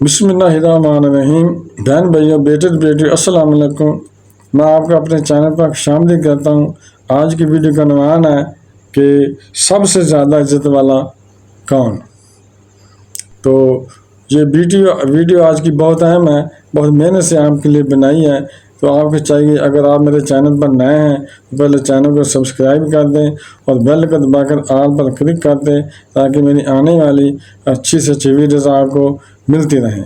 بسم اللہ الرحمن الرحیم۔ بہن بھائیوں، بیٹے السلام علیکم۔ میں آپ کا اپنے چینل پر خوشامدید کرتا ہوں۔ آج کی ویڈیو کا عنوان ہے کہ سب سے زیادہ عزت والا کون؟ تو یہ ویڈیو آج کی بہت اہم ہے، بہت محنت سے آپ کے لیے بنائی ہے۔ تو آپ کو چاہیے، اگر آپ میرے چینل پر نئے ہیں تو پہلے چینل کو سبسکرائب کر دیں اور بیل کو دبا کر آل پر کلک کر دیں تاکہ میری آنے والی اچھی سے اچھی ویڈیوز آپ کو ملتی رہیں۔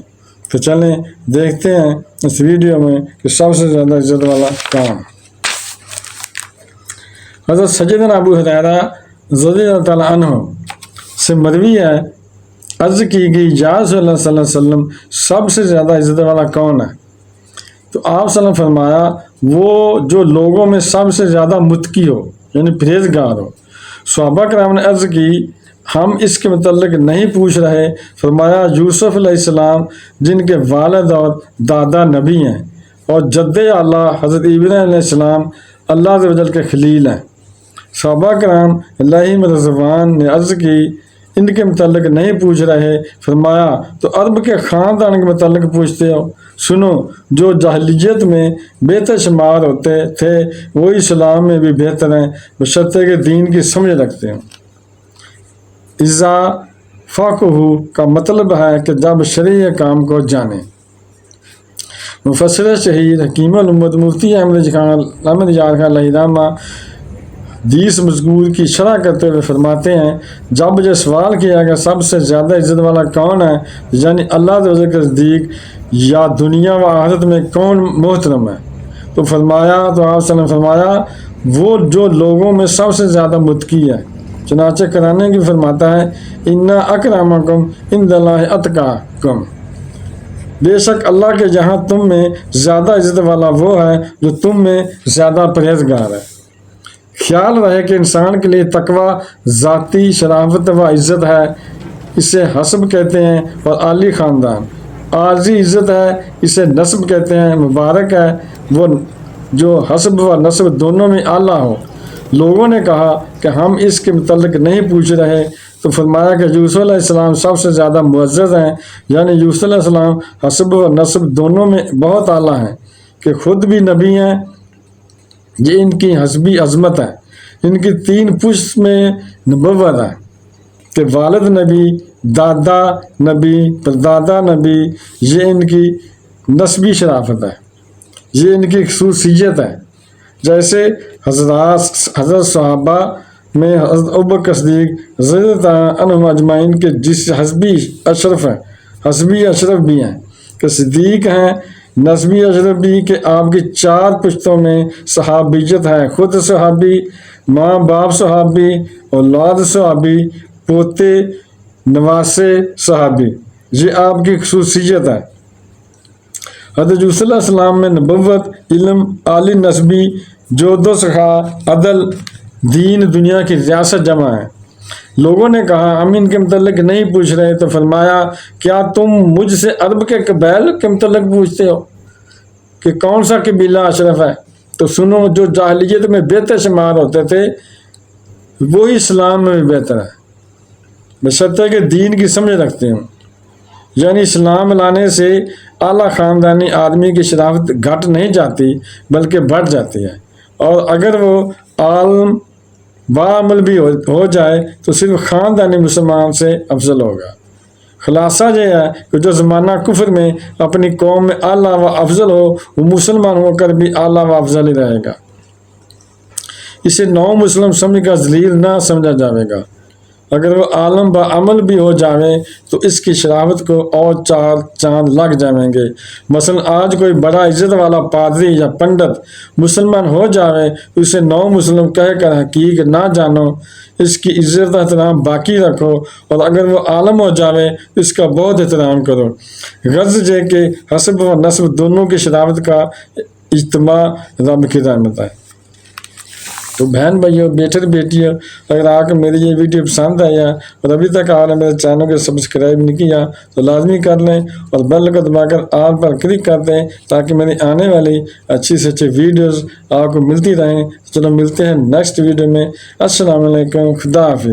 تو چلیں دیکھتے ہیں اس ویڈیو میں کہ سب سے زیادہ عزت والا کون؟ حضرت سیدنا ابو ہریرہ رضی اللہ تعالیٰ عنہ سے مروی ہے، عرض کی گئی یا رسول اللہ صلی اللہ علیہ وسلم سب سے زیادہ عزت والا کون ہے؟ تو آپ صلی اللہ علیہ وسلم فرمایا، وہ جو لوگوں میں سب سے زیادہ متقی ہو، یعنی پرہیزگار ہو۔ صحابہ کرام نے عرض کی، ہم اس کے متعلق نہیں پوچھ رہے۔ فرمایا، یوسف علیہ السلام جن کے والد اور دادا نبی ہیں، اور جد اعلیٰ حضرت ابراہیم علیہ السلام اللہ عز و جل کے خلیل ہیں۔ صحابہ کرام علیہم رضوان نے عرض کی، ان کے متعلق نہیں پوچھ رہے۔ فرمایا، تو عرب کے خاندان کے متعلق پوچھتے ہو؟ سنو، جو جاہلیت میں بہتر شمار ہوتے تھے وہی اسلام میں بھی بہتر ہیں، بشرطے کہ دین کی سمجھ رکھتے ہیں۔ اذا فقہو کا مطلب ہے کہ جب شرعی کام کو جانے۔ مفسر شہید حکیم الامت مفتی احمد یار خان علیہ رحمہ حدیث مذکور کی شرح کرتے ہوئے فرماتے ہیں، جب یہ سوال کیا کہ سب سے زیادہ عزت والا کون ہے، یعنی اللہ تعالیٰ کے نزدیک یا دنیا و آخرت میں کون محترم ہے، تو آپ صلی اللہ علیہ وسلم فرمایا، وہ جو لوگوں میں سب سے زیادہ متقی ہے۔ چنانچہ قرآن کی فرماتا ہے، اِنَّ أَكْرَمَكُمْ عِندَ اللہِ أَتْقَاكُمْ، بے شک اللہ کے یہاں تم میں زیادہ عزت والا وہ ہے جو تم میں زیادہ پرہیزگار ہے۔ خیال رہے کہ انسان کے لیے تقوی ذاتی شرافت و عزت ہے، اسے حسب کہتے ہیں، اور عالی خاندان عارضی عزت ہے، اسے نسب کہتے ہیں۔ مبارک ہے وہ جو حسب و نسب دونوں میں اعلیٰ ہو۔ لوگوں نے کہا کہ ہم اس کے متعلق نہیں پوچھ رہے، تو فرمایا کہ یوسف علیہ السلام سب سے زیادہ معزز ہیں، یعنی یوسف علیہ السلام حسب و نسب دونوں میں بہت اعلیٰ ہیں کہ خود بھی نبی ہیں۔ یہ ان کی حسبی عظمت ہے، ان کی 3 پشت میں نبوت ہے کہ والد نبی، دادا نبی، پردادا نبی۔ یہ ان کی نسبی شرافت ہے، یہ ان کی خصوصیت ہے۔ جیسے حضرت صحابہ میں حضرت ابوبکر صدیق رضی اللہ عنہم اجمعین کے جس حسبی اشرف ہیں، حسبی اشرف بھی ہیں کہ صدیق ہیں، نسبی اشرف بھی کہ آپ کی 4 پشتوں میں صحابیت ہے، خود صحابی، ماں باپ صحابی، اولاد صحابی، پوتے نواسے صحابی۔ یہ آپ کی خصوصیت ہے۔ حضرت یوسف علیہ السلام میں نبوت، علم، عالی نسبی، جود و سخا، عدل، دین، دنیا کی ریاست جمع ہے۔ لوگوں نے کہا ہم ان کے متعلق نہیں پوچھ رہے، تو فرمایا، کیا تم مجھ سے عرب کے قبائل کے متعلق پوچھتے ہو کہ کون سا قبیلہ اشرف ہے؟ تو سنو، جو جاہلیت میں بہتر شمار ہوتے تھے وہی اسلام میں بھی بہتر ہے، بشرطے کہ دین کی سمجھ رکھتے ہوں۔ یعنی اسلام لانے سے اعلیٰ خاندانی آدمی کی شرافت گھٹ نہیں جاتی بلکہ بڑھ جاتی ہے، اور اگر وہ عالم بعمل بھی ہو جائے تو صرف خاندانی مسلمان سے افضل ہوگا۔ خلاصہ یہ ہے کہ جو زمانہ کفر میں اپنی قوم میں اعلیٰ و افضل ہو، وہ مسلمان ہو کر بھی اعلیٰ و افضل ہی رہے گا، اسے نو مسلم سمجھ کر ذلیل نہ سمجھا جائے گا۔ اگر وہ عالم با عمل بھی ہو جاوے تو اس کی شرافت کو اور 4 چاند لگ جائیں گے۔ مثلا آج کوئی بڑا عزت والا پادری یا پنڈت مسلمان ہو جاوے تو اسے 9 مسلم کہہ کر حقیق نہ جانو، اس کی عزت و احترام باقی رکھو، اور اگر وہ عالم ہو جاوے تو اس کا بہت احترام کرو۔ غرض یہ کہ حسب و نسب دونوں کی شرافت کا اجتماع رب کی رحمت ہے۔ تو بہن بھائیوں، بیٹیوں، اگر آپ کو میری یہ ویڈیو پسند آیا اور ابھی تک آپ نے میرے چینل کو سبسکرائب نہیں کیا تو لازمی کر لیں، اور بیل کو دبا کر آل پر کلک کر دیں تاکہ میری آنے والی اچھی سے اچھی ویڈیوز آپ کو ملتی رہیں۔ چلو ملتے ہیں نیکسٹ ویڈیو میں۔ السلام علیکم، خدا حافظ۔